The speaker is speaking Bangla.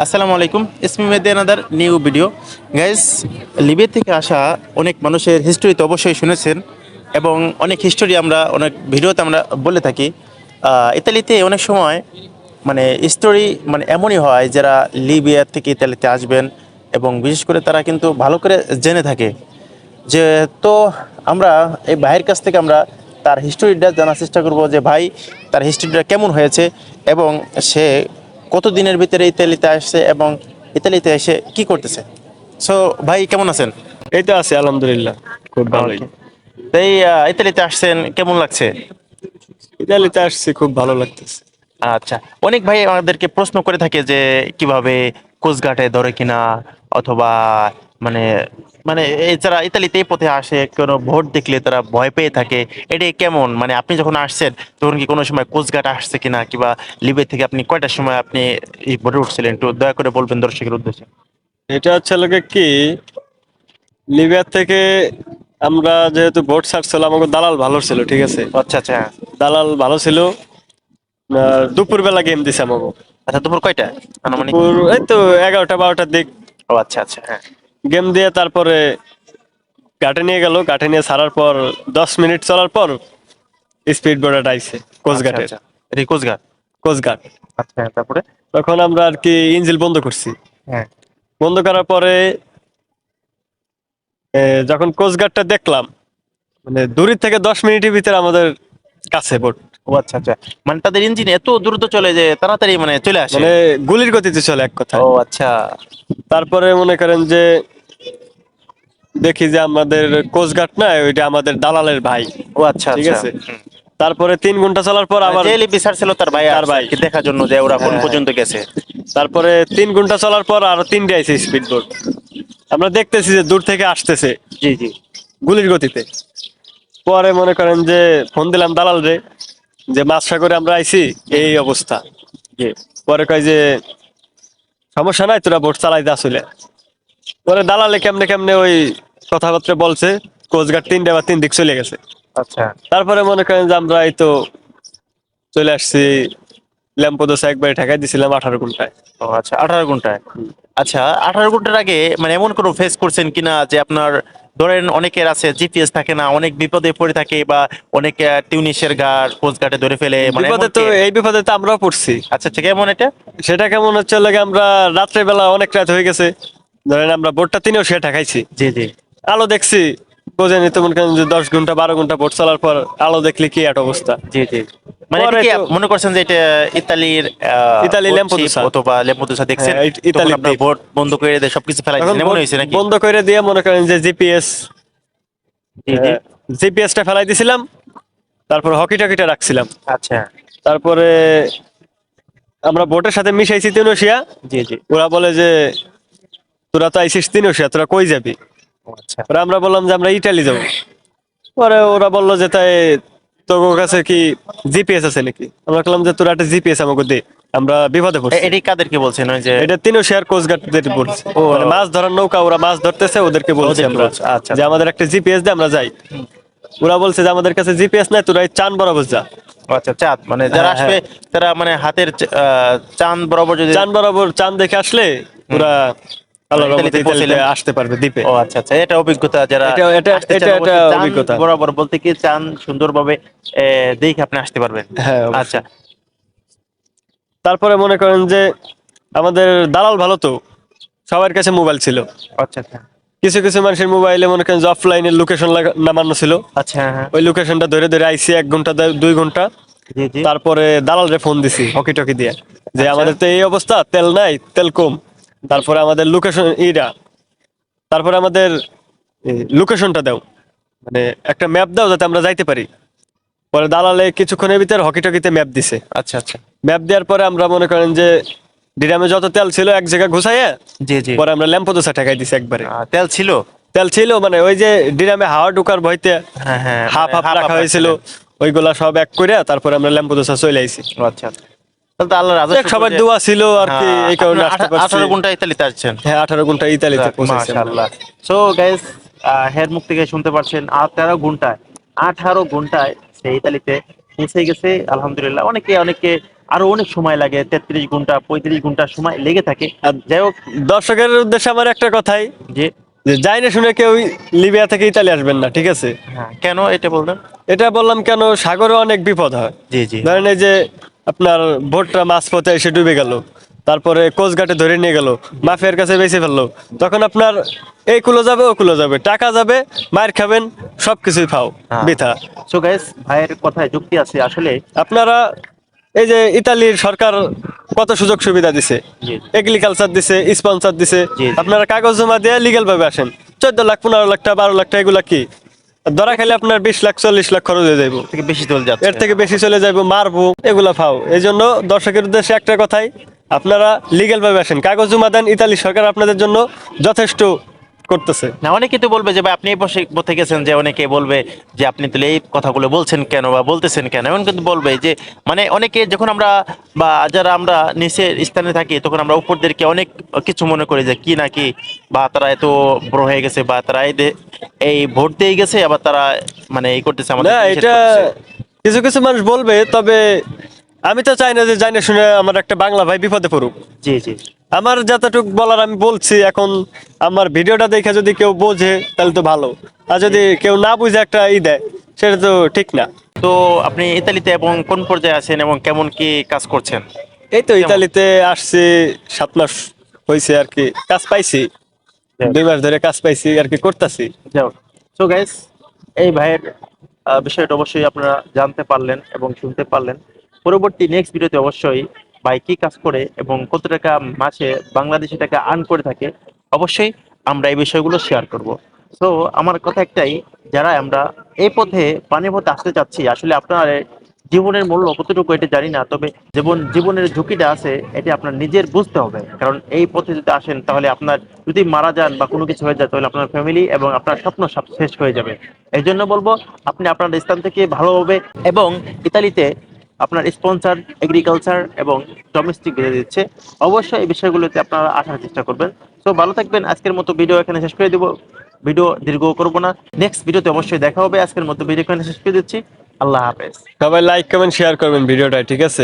আসসালামু আলাইকুম, it's me Mehedi another new video. Guys, Libya থেকে আসা অনেক মানুষের হিস্টোরি তো অবশ্যই শুনেছেন, এবং অনেক হিস্টোরি আমরা অনেক ভিডিওতে আমরা বলে থাকি। ইতালিতে অনেক সময় মানে স্টোরি মানে এমনই হয় যারা লিবিয়া থেকে ইতালিতে আসবেন, এবং বিশেষ করে তারা কিন্তু ভালো করে জেনে থাকে যে, তো আমরা এই ভাইয়ের কাছ থেকে আমরা তার হিস্টোরিটা জানার চেষ্টা করব যে ভাই তার হিস্টোরিটা কেমন হয়েছে, এবং সে কত দিনের ভিতরে ইতালিতে আসছে এবং ইতালিতে এসে কি করতেছে। সো ভাই, কেমন আছেন? এই তো আছে আলহামদুলিল্লাহ, খুব ভালোই। ওকে। তাই ইতালিতে আসছেন, কেমন লাগছে? ইতালিতে আসছি, খুব ভালো লাগতেছে। আচ্ছা। অনেক ভাই আমাদেরকে প্রশ্ন করে থাকে যে কিভাবে কোস্টগার্ডে ধরে কিনা, অথবা মানে মানে এছাড়া ইতালিতে এই পথে আসে কোনো ভোট দেখলে তারা ভয় পেয়ে থাকে। এটা কেমন, মানে আপনি যখন আসছেন তখন কি কোনো সময় কোস্টগার্ড আসছে কিনা, কিংবা লিবিয়া থেকে আপনি কয়টার সময় আপনি এই ভোটে উঠছিলেন, একটু দয়া করে বলবেন দর্শকের উদ্দেশ্যে। এটা হচ্ছে লোকে কি, লিবিয়া থেকে আমরা যেহেতু ভোট ছাড়ছিল, আমাকে দালাল ভালো ছিল, ঠিক আছে। আচ্ছা আচ্ছা। দালাল ভালো ছিল। দুপুর বেলা গেম দিছে আমাকে। আচ্ছা, দুপুর কয়টা আনুমানিক? দুপুর এই তো 11টা 12টার দিক ও আচ্ছা আচ্ছা, হ্যাঁ। গেম দিয়ে তারপরে ঘাটে নিয়ে গেল। ঘাটে নিয়ে ছাড়ার পর 10 মিনিট চলার পর স্পিড বোট আইছে আচ্ছা কোস্টগার্ডের। আচ্ছা, এটা কোস্টগার্ড। কোস্টগার্ড। আচ্ছা, হ্যাঁ, তারপরে? তখন আমরা আর কি ইঞ্জিল বন্ধ করছি। হ্যাঁ। বন্ধ করার পরে যখন কোস্টগার্ডটা দেখলাম, মানে দূরের থেকে 10 মিনিটের ভিতরে আমাদের কাছে বোট। ও আচ্ছা আচ্ছা, মানে তাদের ইঞ্জিন এত দ্রুত চলে যে তাড়াতাড়ি মানে চলে আসে। মানে গুলির গতিতে চলে এক ও কথায়। আচ্ছা। তারপরে মনে করেন যে দেখি যে আমাদের কোস্টগার্ড না, ওইটা আমাদের দালালের ভাই। ও আচ্ছা ঠিক আচ্ছা। আছে। তারপরে 3 ঘন্টা চলার পর আবার যে লিপি স্যার ছিল তার ভাই তার আসছে ভাই। আর কি দেখার জন্য যে ওরা কোন হ্যাঁ, হ্যাঁ। পর্যন্ত গেছে। তারপরে 3 ঘন্টা চলার পর আরো 3টে আইছে স্পিড বোট। আমরা দেখতেছি যে দূর থেকে আসতেছে জি জি। গুলির গতিতে। পরে মনে করেন যে ফোন দিলাম দালাল রে, যে মাছ সাগরে আমরা আইছি, এই অবস্থা। জি। পরে কয় যে সমস্যা নাই, তোরা বোট চালাইতে আসলে। পরে দালালে কেমনে কেমনে ওই কথাবার্তা বলছে। কোস্টগার্ড 3 দিক চলে গেছে। আচ্ছা। তারপরে মনে করেন যে আমরা এই তো চলে আসছি ল্যাম্পোদোসা, একবারে ঠেকাই দিছিলাম 18 ঘন্টায়। ও আচ্ছা, 18 ঘন্টায়। আচ্ছা, 18 ঘন্টার আগে মানে এমন কোনো ফেস করছেন কিনা যে আপনার, ধরেন অনেকের আছে জিপিএস থাকে না, অনেক বিপদে পড়ে থাকে, বা অনেক টিউনিশের গার্ড কোস্ট গার্ডে ধরে ফেলে, মানে এমন বিপদে তো, কি? এই বিপদে তো আমরাও পড়ছি। আচ্ছা আচ্ছা, কেমন এটা? সেটা কেমন হচ্ছে লাগে, আমরা রাত্রে বেলা অনেক রাত হয়ে গেছে, ধরেন আমরা বোটটা 3ও সে ঠেকাইছি। জি জি। আলো দেখছি, বোঝেনি তো, মনে করেন যে 10 ঘন্টা 12 ঘন্টা বোট চলার পর আলো দেখলে কি একটা অবস্থা। জি জি। মানে এটা পরে কি তো মনে করছেন যে এটা ইতালির ইতালি বোট শিপ ল্যাম্পোদোসা। অথবা লেমুদুসা দেখছেন, হ্যাঁ, তখন ইতালির আপনার দ্বীপ। বোট বন্ধ করে দিয়ে সবকিছু ফেলাই তখন দিয়েছেন, এমন বোট হয়েছে নাকি? বন্ধ করে দিয়ে মনে করেন যে জি জি। জিপিএসটা ফেলাই দিছিলাম। তারপর হকি টকিটা রাখছিলাম। আচ্ছা। তারপরে আমরা বোটের সাথে মিশাইছি তিনোশিয়া। জি জি। ওরা বলে যে তোরা তো আইসিস তিনোশিয়া, তোরা কই যাবি? ও আচ্ছা। পরে আমরা বললাম যে আমরা ইটালি যাবো। পরে ওরা বললো যে তাই তোর কাছে কি জিপিএস আছে নাকি? আমরা বললাম যে তোরা একটা জিপিএস আমাকে দে, আমরা বিপদে পড়ছি। এটি কাদেরকে বলছেন, ওই যে? এটা তিনোশিয়ার কোস্টগার্ডদের বলছে। ও মানে মাছ ধরার নৌকা, ওরা মাছ ধরতেছে, ওদেরকে বলছি ওদেরকে আমরা বলছে, আচ্ছা যে আমাদের একটা জিপিএস দে, আমরা যাই। ওরা বলছে যে আমাদের কাছে জিপিএস নাই, তোরা এই চান বরাবর যা। ও আচ্ছা, চাঁদ মানে যারা হ্যাঁ, আসবে হ্যাঁ। তারা মানে হাতের চাঁদ বরাবর যদি চান বরাবর চান দেখে আসলে ওরা আল্লাহর রহমতে ইতালিতে ইতালিতে পৌঁছাইলেন। আসতে পারবে দ্বীপে। ও আচ্ছা আচ্ছা, এটা অভিজ্ঞতা যারা এটা এটা আসতে চান এটা একটা অবশ্যই চাঁদ অভিজ্ঞতা। বরাবর বলতে কি চাঁদ সুন্দরভাবে দেখে আপনি আসতে পারবেন। হ্যাঁ, আচ্ছা। অবশ্যই। তারপরে মনে করেন যে আমাদের দালাল ভালো তো, সবার কাছে মোবাইল ছিল। আচ্ছা আচ্ছা। কিছু কিছু মানুষের মোবাইলে মনে করেন যে অফলাইনের লোকেশন নামানো ছিল। আচ্ছা, হ্যাঁ হ্যাঁ। ওই লোকেশনটা ধরে ধরে আইসি 1 ঘন্টা 2 ঘন্টা। জি জি। তারপরে দালালরে ফোন দিছি হকি টকি দিয়ে, যে আচ্ছা। আমাদের তো এই অবস্থা, তেল নাই, তেল কম। তারপরে আমাদের লোকেশন তারপরে আমাদের লোকেশনটা দাও, মানে একটা ম্যাপ দাও যাতে আমরা যাইতে পারি। পরে দালালে কিছুক্ষণের ভিতরে হকি টকিতে ম্যাপ দিছে। আচ্ছা আচ্ছা। ম্যাপ দেওয়ার পরে আমরা মনে করেন যে ডিরামে যত তেল ছিল এক জায়গায় ঘুষাইয়া, জি জি। পরে আমরা ল্যাম্পোদোসা ঠেকাই দিছি একবারে। তেল ছিল? তেল ছিল, মানে ওই যে ডিরামে হাওয়া ঢুকার ভয়তে হ্যাঁ হ্যাঁ, হাফ হাফ রাখা হয়েছিল, ওইগুলা সব এক করে তারপরে আমরা ল্যাম্পোদোসা চলে আইছি। ও আচ্ছা আচ্ছা। তাহলে তো আল্লাহর রাজস্ব সবার দোয়া ছিল আর কি, এই কারণে আসতে পারছি। 18 ঘন্টা ইতালিতে আসছেন। হ্যাঁ, 18 ঘন্টা ইতালিতে পৌঁছেছি আমরা। মাশাআল্লাহ। সো গাইস, হের মুখ থেকে শুনতে পাচ্ছেন 18 ঘন্টায়, 18 ঘন্টায় সে ইতালিতে পৌঁছে গেছে। আলহামদুলিল্লাহ। অনেকে অনেকে আরো অনেক সময় লাগে, 33 ঘন্টা 35 ঘন্টা সময় লেগে থাকে। আর যাই হোক, দর্শকের উদ্দেশ্যে আমার একটা কথাই, যে যে যাই না শুনে কেউ লিবিয়া থেকে ইতালি আসবেন না, ঠিক আছে? হ্যাঁ, কেন এটা বলবেন? এটা বললাম কেন, সাগরে অনেক বিপদ হয়। জি জি। ধরেন এই যে আপনার ভোটটা মাঝপথে এসে ডুবে গেল, তারপরে কোস্টগার্ডে ধরে নিয়ে গেল, মাফিয়ার কাছে বেঁচে ফেললো, তখন আপনার এই কুলো যাবে ও কুলো যাবে, টাকা যাবে, মার খাবেন, সবকিছুই ফাও হ্যাঁ। বৃথা। সো গাইস, ভাইয়ের কথায় যুক্তি আছে আসলে। আপনারা এই যে ইতালির সরকার কত সুযোগ সুবিধা দিছে, জি এগ্রিকালচার দিছে, স্পন্সর দিছে, জি। আপনারা কাগজ জমা দিয়ে লিগেল ভাবে আসেন। 14 লাখ 15 লাখ টাকা 12 লাখ টাকা এগুলা কি ধরা খাইলে আপনার 20 লাখ 40 লাখ খরচ হয়ে যাইব, থেকে বেশি চলে যাচ্ছে। এর থেকে বেশি চলে যাইব, মারবো, এগুলা ফাও। এই জন্য দর্শকের উদ্দেশ্যে একটা কথাই, আপনারা লিগেল ভাবে আসেন, কাগজ জমা দেন, ইতালি সরকার আপনাদের জন্য যথেষ্ট করতেছে। না, অনেকে তো বলবে যে ভাই আপনি এই বসে বসে গেছেন, যে অনেকে বলবে যে আপনি তাহলে এই কথাগুলো বলছেন কেন বা বলতেছেন কেন, এমন কিন্তু বলবে যে মানে অনেকে যখন আমরা বা যারা আমরা নিচের স্থানে থাকি তখন আমরা উপরদেরকে অনেক কিছু মনে করি যে কি না কি, বা তারা এত বড় হয়ে গেছে, বা তারা এই ভোট দিয়ে গেছে, আবার তারা মানে এই করতেছে আমাদের না, এটা কিছু কিছু মানুষ বলবে, তবে আমি তো চাই না যে জানে শুনে আমার একটা বাংলা ভাই বিপদে পড়ুক। জি জি। আমার যতটুক বলার আমি বলছি। এখন আমার ভিডিওটা দেখে যদি কেউ বোঝে তাহলে তো ভালো, আর যদি কেউ না বুঝে একটা দেয়, সেটা তো ঠিক না। তো আপনি ইতালিতে এবং কোন পর্যায়ে আছেন এবং কেমন কি কাজ করছেন? এই তো ইতালিতে আসছি 7 মাস হয়েছে আর কি, কাজ পাইছি, 2 মাস ধরে কাজ পাইছি আর কি, করতেছি। যাও। সো গাইস, এই ভাইয়ের বিষয়টা অবশ্যই আপনারা জানতে পারলেন এবং শুনতে পারলেন। পরবর্তী নেক্সট ভিডিওতে অবশ্যই ভাই কি কাজ করে এবং কত টাকা মাসে বাংলাদেশি টাকা আর্ন করে থাকে, অবশ্যই আমরা এই বিষয়গুলো শেয়ার করব। সো আমার কথা একটাই, যারা আমরা এই পথে পানির পথে আসতে চাচ্ছি, আসলে আপনার জীবনের মূল্য কতটুকু এটা জানি না, তবে জীবনের ঝুঁকিটা আছে এটা আপনার নিজের বুঝতে হবে। কারণ এই পথে যদি আসেন তাহলে আপনার যদি মারা যান বা কোনো কিছু হয়ে যায় তাহলে আপনার ফ্যামিলি এবং আপনার স্বপ্ন সব শেষ হয়ে যাবে। এই জন্য বলবো, আপনি আপনার স্থান থেকে ভালোভাবে এবং ইতালিতে আপনার স্পন্সর, এগ্রিকালচার এবং ডোমেস্টিক ভিসা দিচ্ছে, অবশ্যই এই বিষয়গুলোতে আপনারা আসার চেষ্টা করবেন। তো ভালো থাকবেন। আজকের মতো ভিডিও এখানে শেষ করে দিব, ভিডিও দীর্ঘ করব না, নেক্সট ভিডিওতে অবশ্যই দেখা হবে। আজকের মতো ভিডিও এখানে শেষ করে দিচ্ছি। আল্লাহ হাফেজ। সবাই লাইক কমেন্ট শেয়ার করবেন ভিডিওটা, ঠিক আছে?